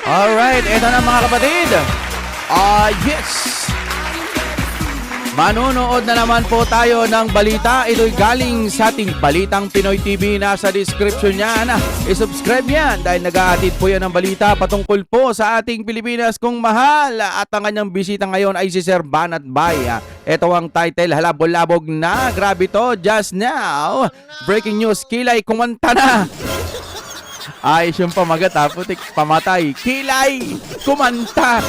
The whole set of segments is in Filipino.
Alright, eto na mga kapatid. Yes! Manonood na naman po tayo ng balita. Ito'y galing sa ating Balitang Pinoy TV. Nasa description niyan. I-subscribe yan dahil nag-aatid po yan ng balita patungkol po sa ating Pilipinas kung mahal. At ang kanyang bisita ngayon ay si Sir Banat Bay. Ito ang title, halabog-labog na. Grabe to, just now. Breaking news, Kilay kumanta na. Ayos yung pamagat ha, putik pamatay. Kilay kumanta.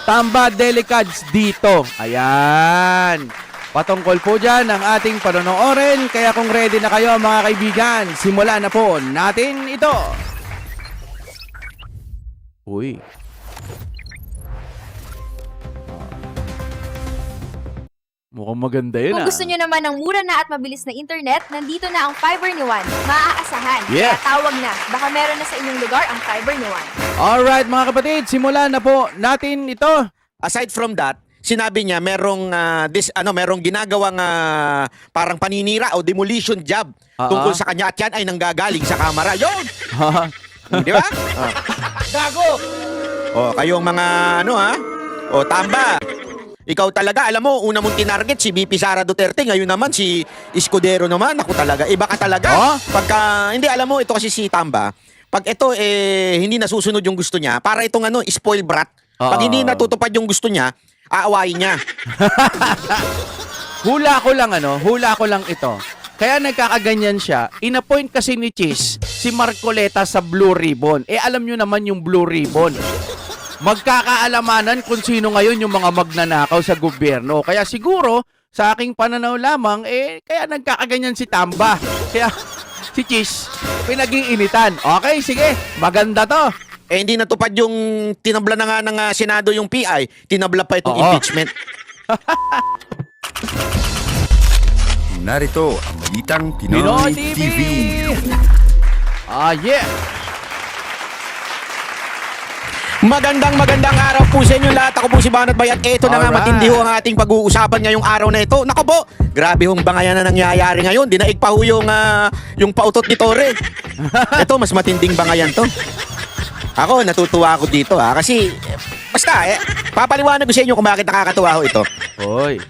Tamba Delicads dito. Ayan. Patungkol po dyan ang ating panonoorin. Kaya kung ready na kayo mga kaibigan, simulan na po natin ito. Uy. Mukhang maganda yun Kung gusto nyo naman ng mura na at mabilis na internet, nandito na ang Fiber ni Juan. Maaasahan. Yeah. Kaya tawag na. Baka meron na sa inyong lugar ang Fiber ni Juan. Alright mga kapatid, simulan na po natin ito. Aside from that, sinabi niya merong ginagawang parang paninira o demolition job tungkol sa kanya at yan ay nanggagaling sa kamera. Yun! Di ba? Gago! O, kayong mga tamba. Ikaw talaga, alam mo, una mong tinarget si VP Sara Duterte, ngayon naman si Escudero naman, ako talaga. Iba ka talaga. Pagka, hindi, alam mo, ito kasi si Tamba. Pag ito, hindi nasusunod yung gusto niya, para itong spoil brat. Pag hindi natutupad yung gusto niya, aawayin niya. Hula ko lang ito. Kaya nagkakaganyan siya. Inapoint kasi ni Cheese si Marcoleta sa Blue Ribbon. Alam nyo naman yung Blue Ribbon. Magkakaalamanan kung sino ngayon yung mga magnanakaw sa gobyerno. Kaya siguro, sa aking pananaw lamang, kaya nagkakaganyan si Tamba. Kaya si Cheese, pinag-iinitan. Okay, sige, maganda to. Hindi natupad yung tinabla na nga ng Senado yung PI, tinabla pa itong impeachment. Narito ang Balitang Pinoy Pinoy TV. TV. Yeah. Magandang araw po sa inyo lahat. Ako po si Banat Bay at ito na nga Alright. matindi ho ang ating pag-uusapan ngayong araw na ito. Nako po, grabe hong bangayan na nangyayari ngayon. Dinaig pa ho yung pautot ni Torre. Ito, mas matinding bangayan to. Ako, natutuwa ako dito kasi basta papaliwanag ko sa inyo kung bakit nakakatuwa ho ito. Hoy.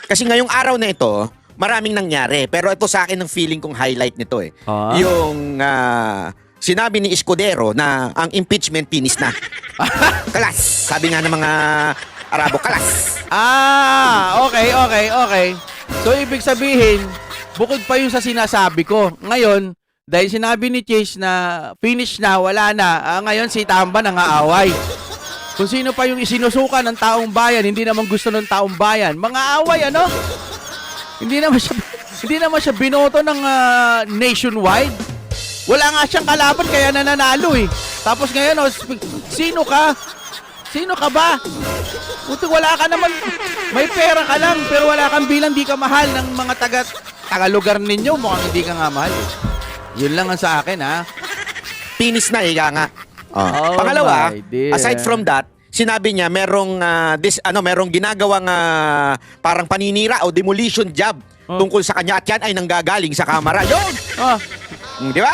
Kasi ngayong araw na ito, maraming nangyari. Pero ito sa akin ang feeling kong highlight nito Yung sinabi ni Escudero na ang impeachment finis na. Kalas. Sabi nga ng mga Arabo, kalas. Okay. So, ibig sabihin, bukod pa yung sa sinasabi ko. Ngayon, dahil sinabi ni Chase na finish na, wala na, ngayon si Tamba nangaaway. Kung sino pa yung isinusuka ng taong bayan, hindi naman gusto ng taong bayan. Mga away, Hindi naman siya binoto ng nationwide. Wala nga siyang kalaban kaya nananalo Tapos ngayon, sino ka? Sino ka ba? Buti wala ka naman. May pera ka lang pero wala kang bilang, di ka mahal ng mga taga-lugar ninyo. Mukhang hindi ka nga mahal. Yun lang ang sa akin Finis na nga. Oh Pangalawa, my dear. aside from that, sinabi niya merong ginagawang parang paninira o demolition job tungkol sa kanya at yan ay nanggagaling sa kamera. Yun! Di ba?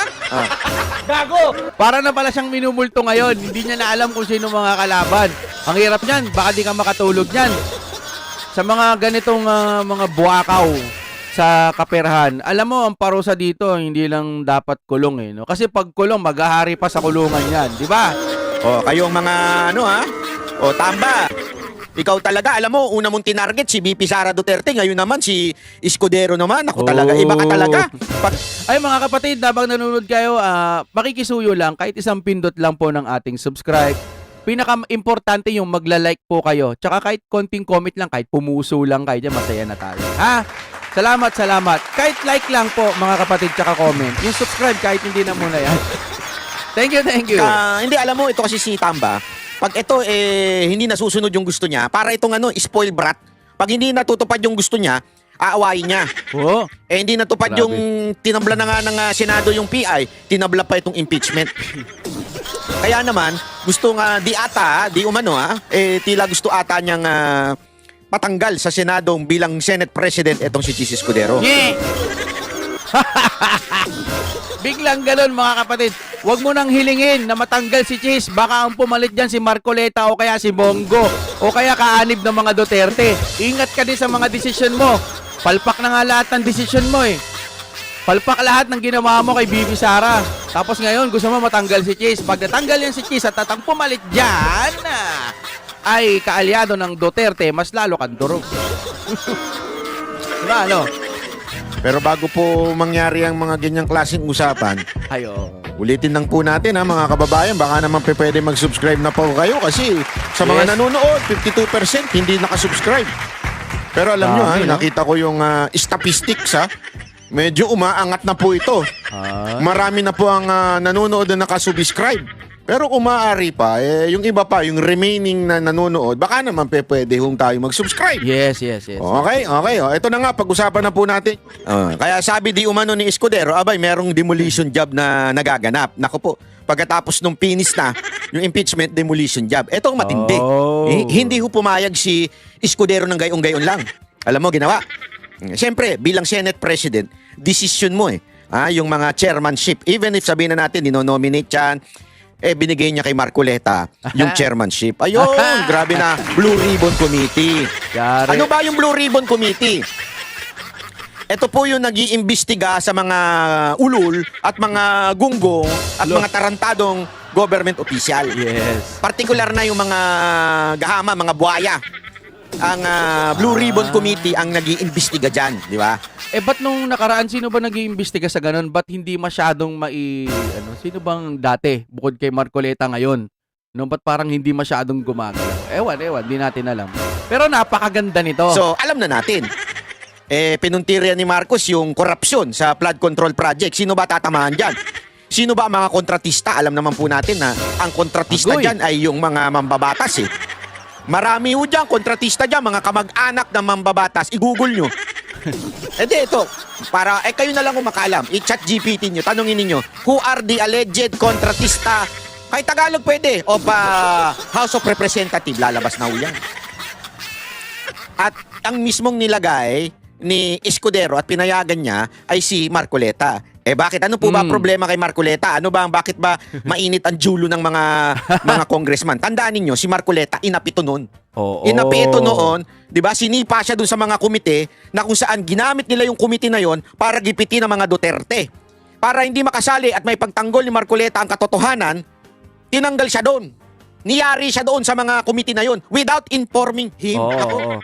Gago! Para na pala siyang minumulto ngayon. Hindi niya na alam kung sino mga kalaban. Ang hirap niyan. Baka di ka makatulog niyan. Sa mga ganitong mga buwakaw sa kaperahan, alam mo, ang parusa dito, hindi lang dapat kulong no? Kasi pag kulong, maghahari pa sa kulungan yan. Di ba? Kayong mga Tamba. Ikaw talaga, alam mo, una mong tinarget si VP Sara Duterte, ngayon naman si Escudero naman. Ako talaga, iba ka talaga. Ay mga kapatid, habang nanonood kayo, makikisuyo lang, kahit isang pindot lang po ng ating subscribe. Pinaka-importante yung magla-like po kayo. Tsaka kahit konting comment lang, kahit pumuso lang kayo dyan, masaya na tayo. Salamat. Kahit like lang po mga kapatid, tsaka comment. Yung subscribe, kahit hindi na muna yan. Thank you. Hindi, alam mo, ito kasi si Tamba. Pag ito, hindi nasusunod yung gusto niya, para itong spoil brat. Pag hindi natutupad yung gusto niya, aawayin niya. Hindi natupad Grabe. yung tinabla na nga ng Senado yung PI, tinabla pa itong impeachment. Kaya naman, gusto nga, tila gusto ata niyang patanggal sa Senado bilang Senate President itong si Chis Escudero. Biglang ganun mga kapatid. Huwag mo nang hilingin na matanggal si Chis. Baka ang pumalit dyan si Marcoleta o kaya si Bongo o kaya kaanib ng mga Duterte. Ingat ka din sa mga desisyon mo. Palpak na nga lahat ng desisyon mo eh. Palpak lahat ng ginawa mo kay Bibi Sara. Tapos ngayon gusto mo matanggal si Chis. Pag natanggal yan si Chis at tatang pumalit dyan, ay kaalyado ng Duterte, mas lalo kang durog. Diba ano? Pero bago po mangyari ang mga ganyang klaseng usapan, Ayo. ulitin lang po natin ha mga kababayan, baka naman pwede mag-subscribe na po kayo kasi sa mga Yes. nanonood, 52% hindi nakasubscribe. Pero alam nyo ha, Dami, no? nakita ko yung statistics ha, medyo umaangat na po ito. Marami na po ang nanonood na nakasubscribe. Pero kung maaari pa, yung iba pa, yung remaining na nanonood, baka naman pwede hong tayo mag-subscribe. Yes. Okay. O, ito na nga, pag-usapan na po natin. Kaya sabi di umano ni Escudero, abay, merong demolition job na nagaganap. Naku po, pagkatapos nung finish na, yung impeachment demolition job. Ito ang matindi. Oh. Hindi ho pumayag si Escudero ng gayong-gayon lang. Alam mo, ginawa. Siyempre, bilang Senate President, decision mo yung mga chairmanship. Even if sabihin na natin, dinonominate yan, binigay niya kay Marcoleta yung chairmanship. Ayun, grabe na. Blue Ribbon Committee. Yari. Ano ba yung Blue Ribbon Committee? Ito po yung nag-iimbestiga sa mga ulul at mga gunggong at mga tarantadong government official. Yes. Partikular na yung mga gahama, mga buhaya. Ang Blue Ribbon Committee ang nag-iimbestiga dyan, di ba? Ba't nung nakaraan, sino ba nag-iimbestiga sa ganun? Ba't hindi masyadong sino bang dati, bukod kay Marcoleta ngayon? No, ba't parang hindi masyadong gumagalaw? Ewan, di natin alam. Pero napakaganda nito. So, alam na natin. Pinuntirya ni Marcos yung korupsyon sa flood control project. Sino ba tatamaan dyan? Sino ba ang mga kontratista? Alam naman po natin na ang kontratista Agoy. dyan ay yung mga mambabatas eh. Marami ho dyan, kontratista dyan, mga kamag-anak ng mambabatas. I-google nyo. Ito, para kayo na lang kumakalam. I-chat GPT nyo, tanongin niyo who are the alleged kontratista? Kahit Tagalog pwede. O pa House of Representative, lalabas na ho yan. At ang mismong nilagay ni Escudero at pinayagan niya ay si Marcoleta. Bakit? Ano po ba problema kay Marcoleta? Bakit ba mainit ang julo ng mga congressman? Tandaan ninyo, si Marcoleta inapito noon. Oo. Inapi ito noon, 'di ba? Sinipa siya doon sa mga komite na kung saan ginamit nila yung komite na yon para gipitin ang mga Duterte. Para hindi makasali at may pagtanggol ni Marcoleta ang katotohanan, tinanggal siya doon. Niyari siya doon sa mga komite na yon without informing him. Oo.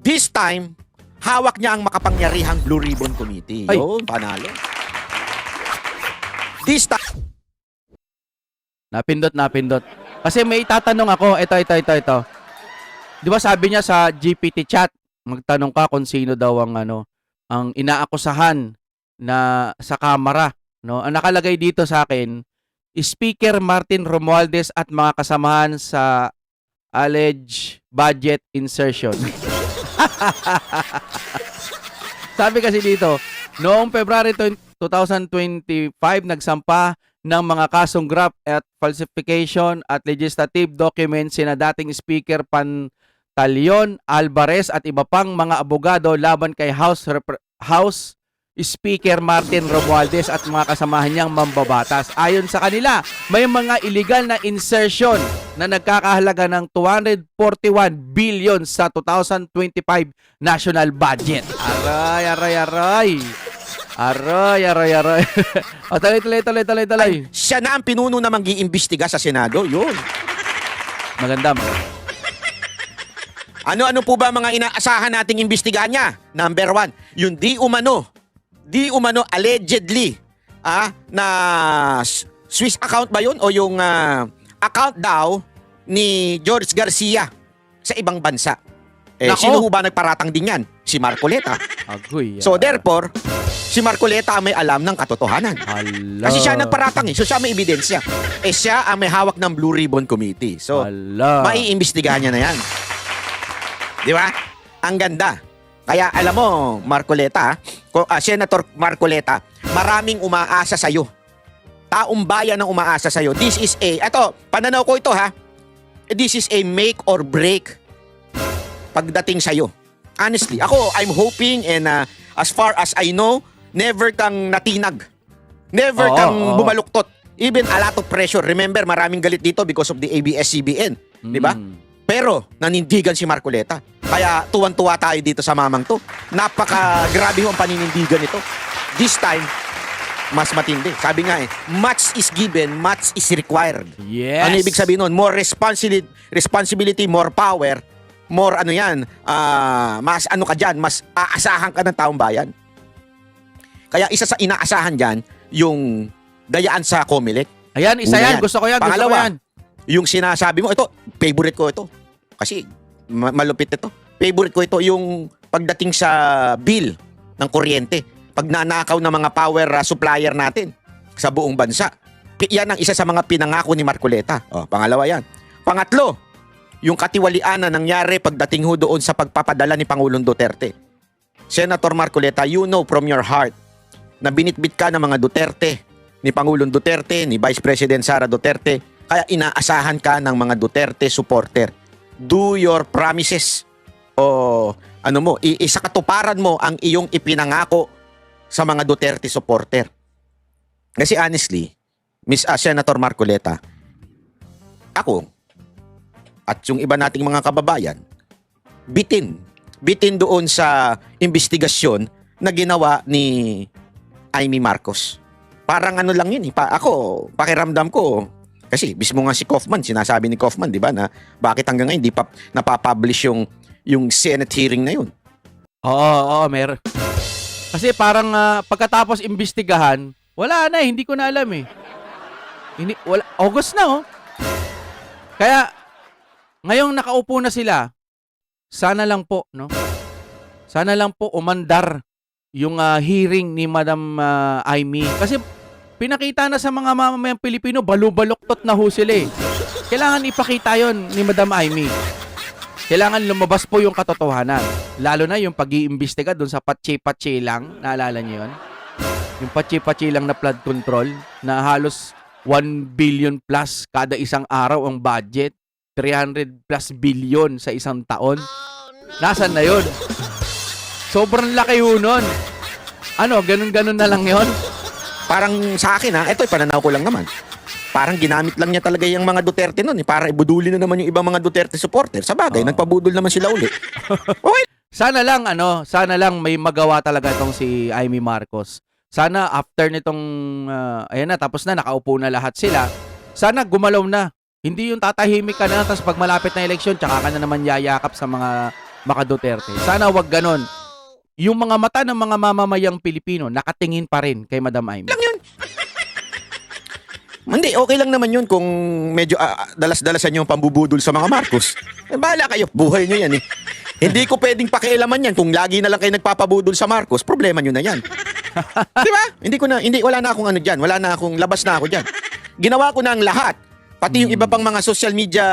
This time, hawak niya ang makapangyarihang Blue Ribbon Committee. Ay. Yun, panalo. This time, Napindot. Kasi may itatanong ako, ito. Di ba sabi niya sa GPT chat, magtanong ka kung sino daw ang inaakusahan na sa kamera, no? Ang nakalagay dito sa akin, Speaker Martin Romualdez at mga kasamahan sa alleged budget insertion. Sabi kasi dito, noong February 2025, nagsampa ng mga kasong graft at falsification at legislative documents sina dating Speaker Pantaleon Alvarez at iba pang mga abogado laban kay House Speaker Martin Romualdez at mga kasamahan niyang mambabatas. Ayon sa kanila, may mga illegal na insertion na nagkakahalaga ng 241 billion sa 2025 national budget. Aray. O, talay. siya na ang pinuno na mag-iimbestiga sa Senado. Yun. Maganda. Ano-ano po ba mga inaasahan nating imbestigahan niya? Number 1, yung di umano allegedly na Swiss account ba yun? O yung account daw ni George Garcia sa ibang bansa. Nako. Sino ho ba nagparatang din yan? Si Marcoleta. Agoy. So therefore, si Marcoleta ang may alam ng katotohanan. Hala. Kasi siya nagparatang So siya may ebidensya. Siya ang may hawak ng Blue Ribbon Committee. So, Hala. maiimbestigahan niya na yan. Di ba? Ang ganda. Kaya alam mo, Marcoleta, Senator Marcoleta, maraming umaasa sa'yo. Taong bayan ang umaasa sa'yo. Pananaw ko ito This is a make or break pagdating sa'yo. Honestly, I'm hoping and as far as I know, never kang natinag. Never Oo, kang oo. bumaluktot. Even a lot of pressure. Remember, maraming galit dito because of the ABS-CBN. Di ba? Pero, nanindigan si Marcoleta. Kaya tuwan-tuwa tayo dito sa mamang to. Napaka-grabe ang paninindigan nito. This time, mas matindi. Sabi nga much is given, much is required. Yes. Ano ibig sabihin nun? More responsibility, more power, more ano yan, mas ano ka dyan, mas aasahan ka ng taong bayan. Kaya isa sa inaasahan dyan, yung dayaan sa COMELEC. Ayan, isa Una yan. yan. Gusto ko yan. Pangalawa, gusto ko yan. yung sinasabi mo, ito, favorite ko ito. Kasi malupit ito. Favorite ko ito, yung pagdating sa bill ng kuryente. Pag nanakaw ng mga power supplier natin sa buong bansa. Yan ang isa sa mga pinangako ni Marcoleta. Pangalawa yan. Pangatlo, yung katiwalian na nangyari pagdating ho doon sa pagpapadala ni Pangulong Duterte. Senator Marcoleta, you know from your heart na binitbit ka ng mga Duterte, ni Pangulong Duterte, ni Vice President Sara Duterte, kaya inaasahan ka ng mga Duterte supporter. Do your promises. O ano mo, isa katuparan mo ang iyong ipinangako sa mga Duterte supporter. Kasi honestly, Senator Marcoleta, ako, at yung iba nating mga kababayan, bitin doon sa investigasyon na ginawa ni Amy Marcos. Parang ano lang yun. Ako, pakiramdam ko, kasi mismo nga si Kaufman, sinasabi ni Kaufman, di ba, na bakit hanggang ngayon hindi pa napapublish yung Senate hearing na yun. Oo, meron. Kasi parang pagkatapos imbestigahan, wala na hindi ko na alam eh. Wala, August na Kaya, ngayong nakaupo na sila, sana lang po, no? Sana lang po umandar yung hearing ni Madam Amy. Kasi pinakita na sa mga mamamayang Pilipino, balubaluktot na ho sila eh. Kailangan ipakita yon ni Madam Amy. Kailangan lumabas po yung katotohanan. Lalo na yung pag-iimbestiga doon sa patsi-patsi lang. Naalala niyo yun? Yung patsi-patsi lang na flood control na halos 1 billion plus kada isang araw ang budget. 300 plus billion sa isang taon. Nasaan na yun? Sobrang laki ho nun. Ano, ganun-ganun na lang yon? Parang sa akin ito pananaw ko lang naman. Parang ginamit lang niya talaga yung mga Duterte nun para ibuduli na naman yung ibang mga Duterte supporter. Sa bagay, nagpabudol naman sila uli. Okay. Sana lang may magawa talaga itong si Amy Marcos. Sana after nitong, ayan na, tapos na, nakaupo na lahat sila. Sana gumalaw na. Hindi yung tatahimik ka na, tapos pag malapit na eleksyon, tsaka ka na naman yayakap sa mga Duterte. Sana wag ganon. Yung mga mata ng mga mamamayang Pilipino, nakatingin pa rin kay Madam Amy. Lang yun. Hindi, okay lang naman yun kung medyo dalas-dalasan yung pambubudol sa mga Marcos. Bahala kayo, buhay nyo yan eh. Hindi ko pwedeng pakialaman yan kung lagi na lang kayo nagpapabudol sa Marcos, problema nyo na yan. Di ba? Wala na akong ano dyan, labas na ako dyan. Ginawa ko na ang lahat. Pati yung iba pang mga social media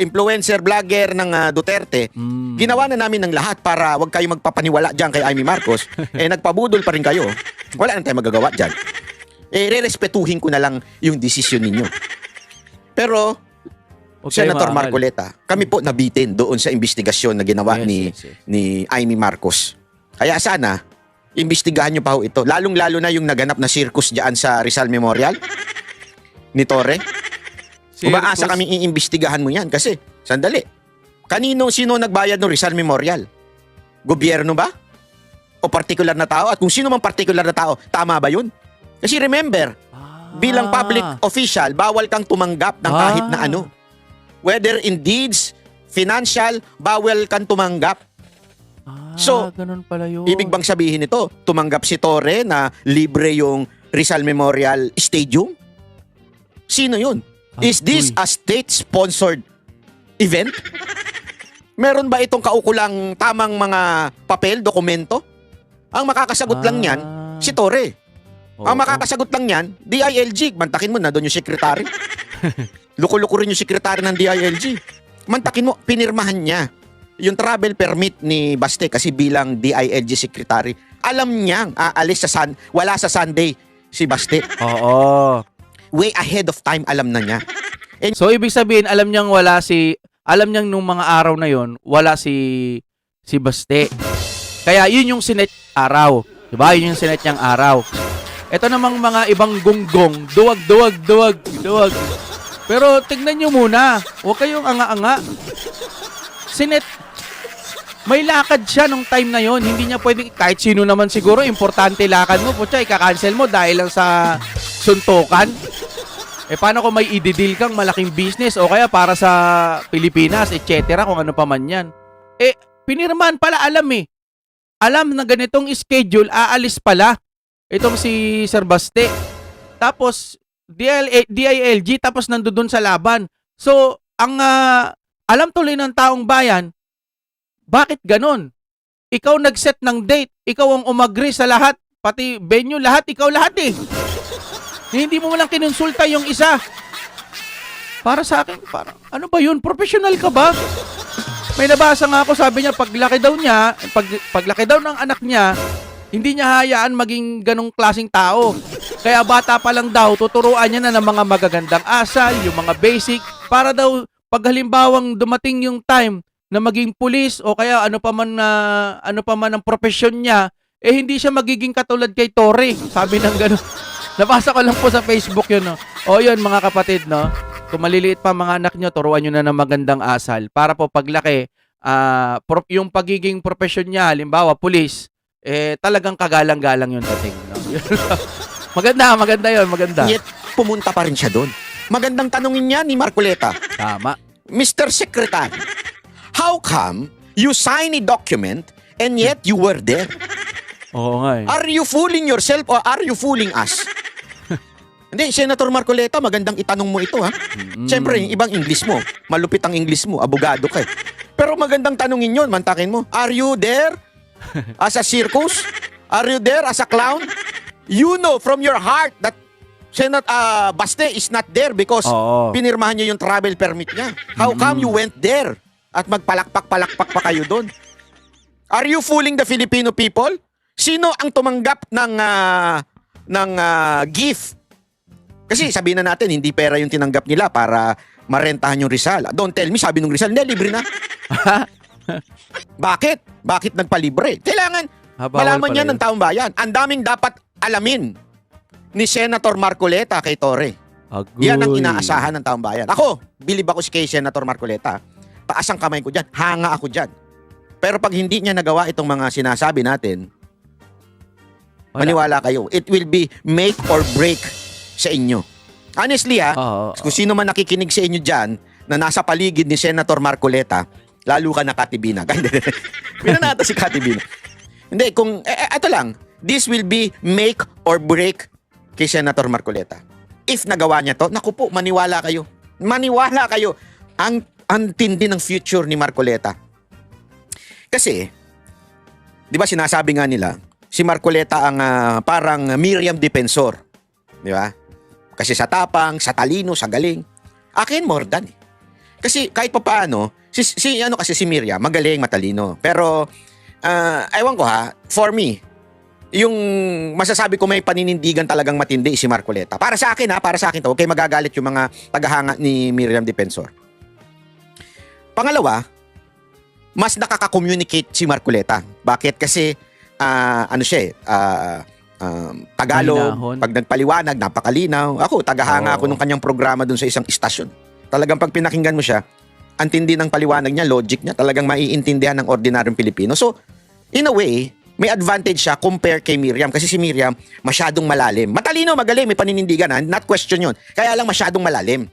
influencer, vlogger ng Duterte, ginawa na namin ng lahat para wag kayo magpapaniwala dyan kay Amy Marcos. Nagpabudol pa rin kayo. Wala na tayong magagawa dyan. Re-respetuhin ko na lang yung desisyon ninyo. Pero, Okay, Senator mahal. Marcoleta, kami po nabitin doon sa investigasyon na ginawa Yes. ni Amy Marcos. Kaya sana, imbestigahan nyo pa ho ito. Lalong-lalo na yung naganap na circus dyan sa Rizal Memorial ni Torre. Umaasa kami iimbestigahan mo yan kasi, sandali, sino nagbayad ng Rizal Memorial? Gobyerno ba? O partikular na tao? At kung sino mang partikular na tao, tama ba yun? Kasi remember, bilang public official, bawal kang tumanggap ng kahit na ano. Whether in deeds, financial, bawal kang tumanggap. So, ganun pala yun. Ibig bang sabihin nito, tumanggap si Torre na libre yung Rizal Memorial Stadium? Sino yun? Is this a state-sponsored event? Meron ba itong kaukulang tamang mga papel, dokumento? Ang makakasagot lang yan, si Torre. Ang makakasagot lang yan, DILG. Mantakin mo na doon yung sekretary. Luko-luko rin yung sekretary ng DILG. Mantakin mo, pinirmahan niya yung travel permit ni Baste kasi bilang DILG secretary. Alam niyang aalis wala sa Sunday si Baste. Oo. Way ahead of time, alam na niya. So, ibig sabihin, alam niyang nung mga araw na yon wala si Baste. Kaya, yun yung sinet araw. Diba? Yun yung sinet niyang araw. Ito namang mga ibang gunggong, duwag. Pero tignan nyo muna, huwag kayong anga-anga. Sinet, may lakad siya nung time na yon. Hindi niya pwedeng, kahit sino naman siguro, importante lakad mo, putya, ika-cancel mo dahil lang sa suntukan. Paano kung may i-deal kang malaking business o kaya para sa Pilipinas, etc. kung ano pa man yan. Pinirmahan pala, alam Alam na ganitong schedule, aalis pala. Itong si Sir Baste. Tapos, DILG, tapos nandoon sa laban. So, ang alam tuloy ng taong bayan, bakit ganon? Ikaw nag-set ng date, ikaw ang umagri sa lahat, pati venue, lahat, ikaw lahat Hindi mo lang kinonsulta yung isa. Para sa akin, parang, ano ba yun? Professional ka ba? May nabasa nga ako, sabi niya, paglaki daw ng anak niya, hindi niya hayaan maging ganong klaseng tao. Kaya bata pa lang daw, tuturuan niya na ng mga magagandang asal, yung mga basic, para daw, pag halimbawang dumating yung time na maging pulis o kaya ano pa man ang profesyon niya, hindi siya magiging katulad kay Torre. Sabi ng gano'n. Nabasa ko lang po sa Facebook yun, no? O yun, mga kapatid, no? Kung maliliit pa mga anak nyo, turuan nyo na ng magandang asal. Para po paglaki, yung pagiging profesyon niya, halimbawa, pulis, talagang kagalang-galang yung dating. No? maganda yun, maganda. Yet, pumunta pa rin siya doon. Magandang tanongin niya ni Marcoleta. Tama. Mr. Secretary, how come you sign a document and yet you were there? Oo nga Are you fooling yourself or are you fooling us? Hindi, Senator Marcoleta, magandang itanong mo ito, ha? Siyempre, yung ibang English mo. Malupit ang English mo. Abogado ka, Pero magandang tanongin yun, mantakin mo. Are you there as a circus? Are you there as a clown? You know from your heart that Baste is not there because pinirmahan niya yung travel permit niya. How come you went there? At magpalakpak-palakpak pa kayo doon? Are you fooling the Filipino people? Sino ang tumanggap ng gift? Kasi sabihin na natin, hindi pera yung tinanggap nila para marentahan yung Rizal. Don't tell me, sabi nung Rizal, hindi, libre na. Bakit? Bakit nagpalibre? Kailangan malaman niya ng taong bayan. Ang daming dapat alamin ni Senator Marcoleta kay Torre. Agoy. Yan ang inaasahan ng taong bayan. Ako, bilib ako kay Senator Marcoleta. Taas ang kamay ko dyan. Hanga ako dyan. Pero pag hindi niya nagawa itong mga sinasabi natin, maniwala kayo, it will be make or break sa inyo. Honestly kung sino man nakikinig sa inyo dyan na nasa paligid ni Senator Marcoleta, lalo ka na Katibinag. Pinanata si Katibinag. Hindi, kung, ito lang, this will be make or break kay Senator Marcoleta. If nagawa niya to, naku po, maniwala kayo. Maniwala kayo. Ang tindi ng future ni Marcoleta. Kasi, di ba sinasabi nga nila, si Marcoleta ang parang Miriam Defensor. Di ba? Kasi sa tapang, sa talino, sa galing. Akin more than Kasi kahit pa paano, si Miriam, magaling, matalino. Pero, ewan ko for me, yung masasabi ko may paninindigan talagang matindi si Marcoleta. Para sa akin to, okay, magagalit yung mga tagahanga ni Miriam Defensor. Pangalawa, mas nakaka-communicate si Marcoleta. Bakit? Kasi, Tagalog, Mahinahon. pag nagpaliwanag, napakalinaw. Ako, tagahanga ako nung kanyang programa dun sa isang istasyon. Talagang pag pinakinggan mo siya, ang tindi ng paliwanag niya, logic niya, talagang maiintindihan ng ordinaryong Pilipino. So, in a way, may advantage siya compare kay Miriam. Kasi si Miriam, masyadong malalim. Matalino, magaling, may paninindigan, not question yun. Kaya lang masyadong malalim.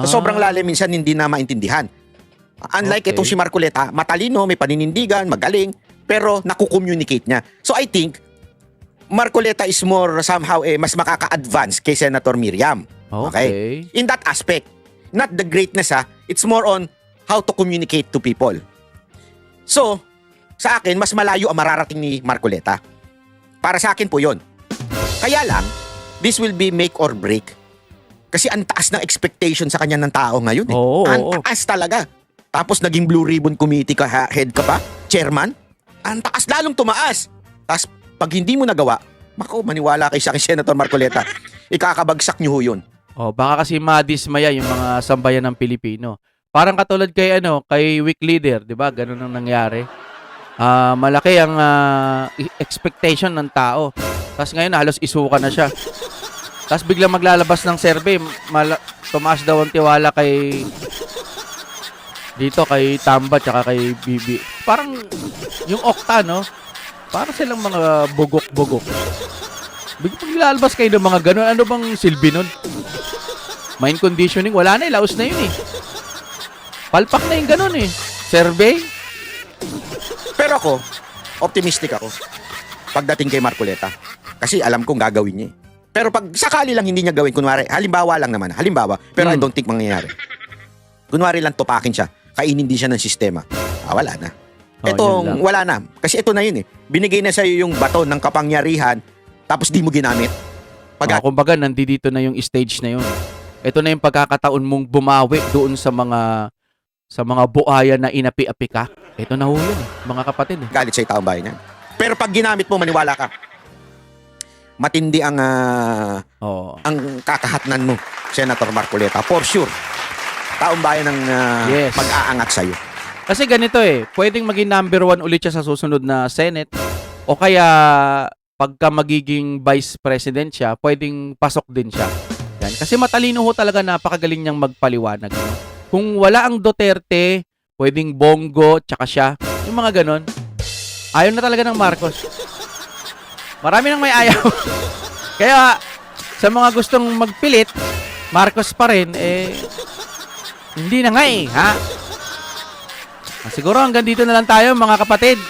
So, sobrang lalim, minsan hindi na maintindihan. Unlike itong si Marcoleta, matalino, may paninindigan, magaling, pero nakukommunicate niya. So, I think, Marcoleta is more somehow mas makaka-advance kay Senator Miriam. Okay? In that aspect. Not the greatness it's more on how to communicate to people. So, sa akin, mas malayo ang mararating ni Marcoleta. Para sa akin po yon. Kaya lang, this will be make or break. Kasi ang taas ng expectation sa kanya ng tao ngayon. Ang taas talaga. Tapos naging Blue Ribbon Committee ka, head ka pa, chairman. Ang taas lalong tumaas. Tapos pag hindi mo nagawa, maniwala kay sa akin, Senator Marcoleta, ikakabagsak niyo yun. Baka kasi madismaya yung mga sambayan ng Pilipino. Parang katulad kay weak leader, 'di ba? Ganun ang nangyari. malaki ang expectation ng tao. Tapos ngayon halos isuka na siya. Tapos biglang maglalabas ng survey, tumaas daw ang tiwala kay Tamba tsaka kay Bibi. Parang yung Okta, no? Parang silang mga bugok-bugok. Biglang lalabas kayo ng mga ganun. Ano bang silbi nun? Mind conditioning, wala na, laos na yun eh. Palpak na yung ganun eh. Survey? Pero ako, optimistic ako pagdating kay Marcoleta. Kasi alam kong gagawin niya eh. Pero pag sakali lang hindi niya gawin, kunwari, halimbawa lang naman, pero I don't think mangyayari. Kunwari lang tupakin siya, kainin din siya ng sistema. Wala na. Yun lang. Wala na. Kasi ito na yun eh. Binigay na sa'yo yung baton ng kapangyarihan, tapos di mo ginamit. Kumbaga, nandito na yung stage na yun. Ito na yung pagkakataon mong bumawi doon sa mga buhaya na inapi-api ka. Ito na ho yun, mga kapatid. Galit sa taong bayan yan. Pero pag ginamit mo, maniwala ka. Matindi ang kakahatnan mo, Senator Marcoleta. For sure. Taong bayan ang Yes. mag-aangat sa'yo. Kasi ganito eh, pwedeng maging number 1 ulit siya sa susunod na Senate, o kaya pagka magiging Vice President siya, pwedeng pasok din siya. Yan. Kasi matalino ho talaga, napakagaling niyang magpaliwanag. No? Kung wala ang Duterte, pwedeng Bongo, tsaka siya. Yung mga ganon. Ayaw na talaga ng Marcos. Marami nang may ayaw. Kaya, sa mga gustong magpilit, Marcos pa rin, hindi na nga ha? Siguro hanggang dito na lang tayo, mga kapatid.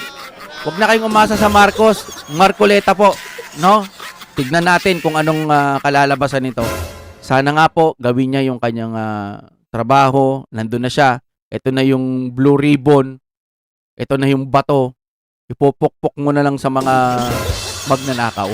Huwag na kayong umasa sa Marcos. Marcoleta po, no? Tignan natin kung anong kalalabasan nito. Sana nga po, gawin niya yung kanyang trabaho. Nandun na siya. Ito na yung blue ribbon. Ito na yung bato. Ipupukpok mo na lang sa mga magnanakaw.